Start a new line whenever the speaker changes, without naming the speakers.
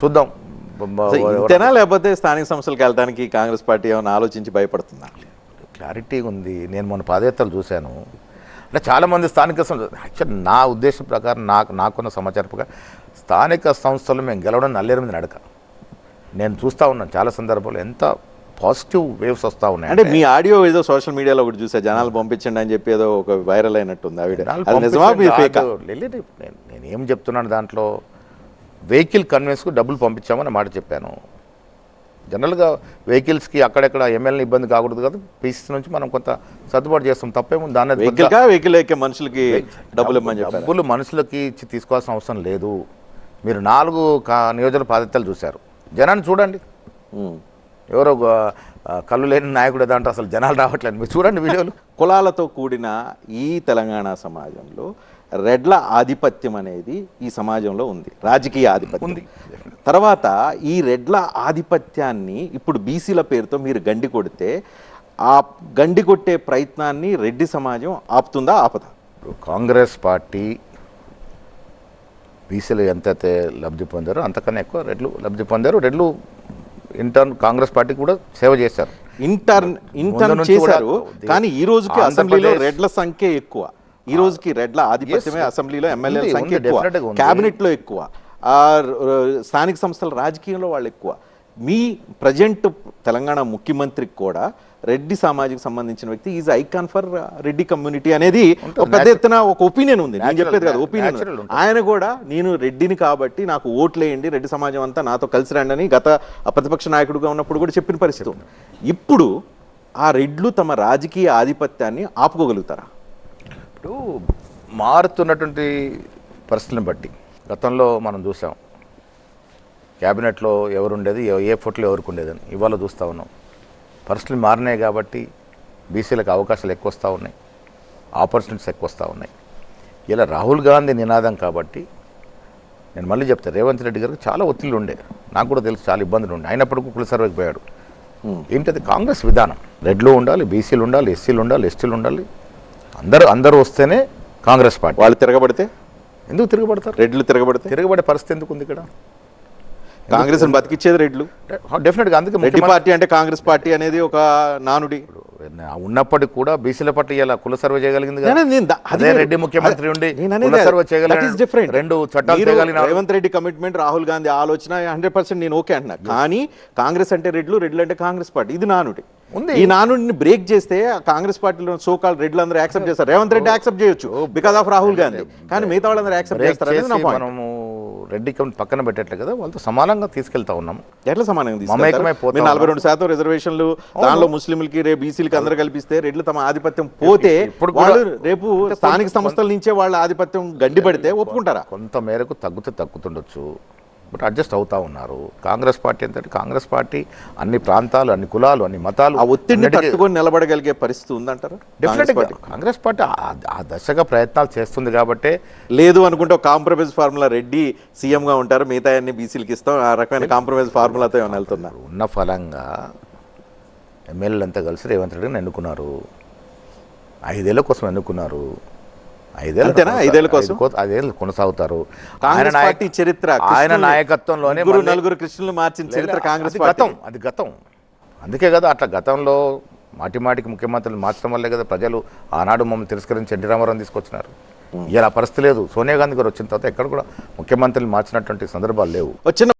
చూద్దాం.
ఇంతేనా లేకపోతే స్థానిక సంస్థలకు వెళ్ళడానికి కాంగ్రెస్ పార్టీ ఏమైనా ఆలోచించి భయపడుతుందా?
క్లారిటీ ఉంది. నేను మొన్న పాదయాత్రలు చూశాను. అంటే చాలామంది స్థానిక యాక్చువల్ నా ఉద్దేశం ప్రకారం నాకున్న సమాచారం ప్రకారం స్థానిక సంస్థలు మేము గెలవడం నల్లేరు మీద నడక. నేను చూస్తూ ఉన్నాను చాలా సందర్భాల్లో ఎంత పాజిటివ్ వేవ్స్ వస్తూ ఉన్నాయి.
అంటే మీ ఆడియో ఏదో సోషల్ మీడియాలో ఒకటి చూసా, జనాలు పంపించండి అని చెప్పి ఏదో ఒక వైరల్ అయినట్టుంది.
నేను ఏం చెప్తున్నాను దాంట్లో, వెహికల్ కన్వెన్స్కు డబ్బులు పంపించామని మాట చెప్పాను. జనరల్గా వెహికల్స్కి అక్కడెక్కడ ఎమ్మెల్యేని ఇబ్బంది కాకూడదు కదా, పీసీ నుంచి మనం కొంత సర్దుబాటు చేస్తాం, తప్పేముంది. దాన్ని
వెహికల్ ఎక్కే మనుషులకి డబ్బులు
మనుషులకి ఇచ్చి తీసుకోవాల్సిన అవసరం లేదు. మీరు 4 నియోజకవర్గ పాదయాత్రలు చూశారు, జనాన్ని చూడండి. ఎవరో కళ్ళు లేని నాయకుడు దాంట్లో అసలు జనాలు రావట్లేదు, మీరు చూడండి వీడియోలు.
కులాలతో కూడిన ఈ తెలంగాణ సమాజంలో రెడ్ల ఆధిపత్యం అనేది ఈ సమాజంలో ఉంది, రాజకీయ ఆధిపత్యం ఉంది. తర్వాత ఈ రెడ్ల ఆధిపత్యాన్ని ఇప్పుడు బీసీల పేరుతో మీరు గండి కొడితే ఆ గండి కొట్టే ప్రయత్నాన్ని రెడ్డి సమాజం ఆపుతుందా, ఆపదా?
కాంగ్రెస్ పార్టీ బీసీలు ఎంతైతే లబ్ధి పొందారో అంతకన్నా ఎక్కువ రెడ్లు లబ్ధి పొందారు. రెడ్లు ఇంటర్న్ కాంగ్రెస్ పార్టీకి కూడా సేవ చేశారు,
ఇంటర్న్ చేశారు. కానీ ఈ రోజుకి అసెంబ్లీలో రెడ్ల సంఖ్య ఎక్కువ, ఈ రోజుకి రెడ్ల ఆధిపత్యమే అసెంబ్లీలో, ఎమ్మెల్యేల సంఖ్య ఎక్కువ, క్యాబినెట్ లో ఎక్కువ, స్థానిక సంస్థల రాజకీయంలో వాళ్ళు ఎక్కువ. మీ ప్రజెంట్ తెలంగాణ ముఖ్యమంత్రికి కూడా రెడ్డి సామాజిక సంబంధించిన వ్యక్తి is icon for Reddy community అనేది ఒక పెద్ద ఎత్తున ఒక ఒపీనియన్ ఉంది. నేను చెప్పేది కదా ఒపీనియన్. ఆయన కూడా నేను రెడ్డిని కాబట్టి నాకు ఓట్లేయండి, రెడ్డి సమాజం అంతా నాతో కలిసి రండి అని గత ప్రతిపక్ష నాయకుడిగా ఉన్నప్పుడు కూడా చెప్పిన పరిస్థితి ఉంది. ఇప్పుడు ఆ రెడ్లు తమ రాజకీయ ఆధిపత్యాన్ని ఆపుకోగలుగుతారా?
ఇప్పుడు మారుతున్నటువంటి పరిస్థితులను బట్టి గతంలో మనం చూసాం క్యాబినెట్లో ఎవరుండేది, ఏ ఫోటోలో ఎవరికి ఉండేదని. ఇవాళ చూస్తూ ఉన్నాం పరిస్థితులు మారినాయి కాబట్టి బీసీలకు అవకాశాలు ఎక్కువ వస్తూ ఉన్నాయి, ఆపర్చునిటీస్ ఎక్కువ వస్తూ ఉన్నాయి. ఇలా రాహుల్ గాంధీ నినాదం కాబట్టి నేను మళ్ళీ చెప్తాను, రేవంత్ రెడ్డి గారికి చాలా ఒత్తిళ్ళు ఉండే, నాకు కూడా తెలుసు చాలా ఇబ్బందులు ఉండే, అయినప్పటికీ కుల సర్వేకి పోయాడు. ఏంటది కాంగ్రెస్ విధానం, రెడ్లు ఉండాలి, బీసీలు ఉండాలి, ఎస్సీలు ఉండాలి, ఎస్టీలు ఉండాలి, అందరూ వస్తేనే కాంగ్రెస్ పార్టీ.
వాళ్ళు తిరగబడితే
ఎందుకు తిరగబడతారు?
రెడ్లు తిరగబడే
పరిస్థితి ఎందుకు ఉంది ఇక్కడ?
కాంగ్రెస్ బతికిచ్చేది రెడ్లు
డెఫినెట్గా. అందుకే
రెడ్డి పార్టీ అంటే కాంగ్రెస్ పార్టీ అనేది ఒక నానుడి
ఉన్నప్పటికీ కూడా బీసీల పట్ల ఇలా కుల సర్వే చేయగలిగింది. అదే రెడ్డి ముఖ్యమంత్రి ఉండి సర్వే చేయగలిగింది, 2 చట్టాలు చేయగలిగిన
రేవంత్ రెడ్డి కమిట్మెంట్, రాహుల్ గాంధీ ఆలోచన 100% నేను ఓకే అంటున్నా. కానీ కాంగ్రెస్ అంటే రెడ్లు అంటే కాంగ్రెస్ పార్టీ, ఇది నానుడి. ఈ నానుడిని బ్రేక్ చేస్తే కాంగ్రెస్ పార్టీలో సోకాల్ రెడ్లు అందరూ యాక్సెప్ట్ చేస్తారు. రేవంత్ రెడ్డి యాక్సెప్ట్ చేయొచ్చు బికాస్ ఆఫ్ రాహుల్ గాంధీ, కానీ మిగతా వాళ్ళందరూ యాక్సెప్ట్ చేస్తారు.
మనము రెడ్డి కమిటీ పక్కన పెట్టట్లే కదా, వాళ్ళతో సమానంగా తీసుకెళ్తా ఉన్నాము.
ఎట్లా సమానంగా 42% రిజర్వేషన్లు, దానిలో ముస్లింలకి బీసీలకి అందరూ కల్పిస్తే రెడ్లు తమ ఆధిపత్యం పోతే వాళ్ళు రేపు స్థానిక సంస్థల నుంచే వాళ్ళ ఆధిపత్యం గడ్డిపడితే ఒప్పుకుంటారా?
కొంత మేరకు తగ్గుతుండొచ్చు, బట్ అడ్జస్ట్ అవుతా ఉన్నారు. కాంగ్రెస్ పార్టీ అంటే కాంగ్రెస్ పార్టీ అన్ని ప్రాంతాలు, అన్ని కులాలు, అన్ని మతాలు
ఆ ఒత్తిడిని తట్టుకొని నిలబడగలిగే పరిస్థితి ఉందంటారా?
డెఫినెట్గా కాంగ్రెస్ పార్టీ ఆ దశగా ప్రయత్నాలు చేస్తుంది కాబట్టి.
లేదు అనుకుంటే ఒక కాంప్రమైజ్ ఫార్ములా, రెడ్డి సీఎంగా ఉంటారు, మిగతా అన్ని బీసీలకి ఇస్తాం, ఆ రకమైన కాంప్రమైజ్ ఫార్ములాతో ఏమైనా వెళ్తున్నారు?
ఉన్న ఫలంగా ఎమ్మెల్యేలు అంతా కలిసి రేవంత్ రెడ్డిని ఎన్నుకున్నారు, 5 ఏళ్ల కోసం ఎన్నుకున్నారు. 5 ఏళ్ల కోసం 5 ఏళ్ళు కొనసాగుతారు.
ఆయన
నాయకత్వంలోనే
4 కృష్ణులు మార్చిన చరిత్ర కాంగ్రెస్
అది గతం. అందుకే కదా అట్లా గతంలో మాటికి ముఖ్యమంత్రులు మార్చడం వల్లే కదా ప్రజలు ఆనాడు మమ్మల్ని తిరస్కరించి ఎన్టీ రామారావు తీసుకొచ్చినారు. ఇలా పరిస్థితి లేదు. సోనియా గాంధీ గారు వచ్చిన తర్వాత ఎక్కడ కూడా ముఖ్యమంత్రులు మార్చినటువంటి సందర్భాలు లేవు.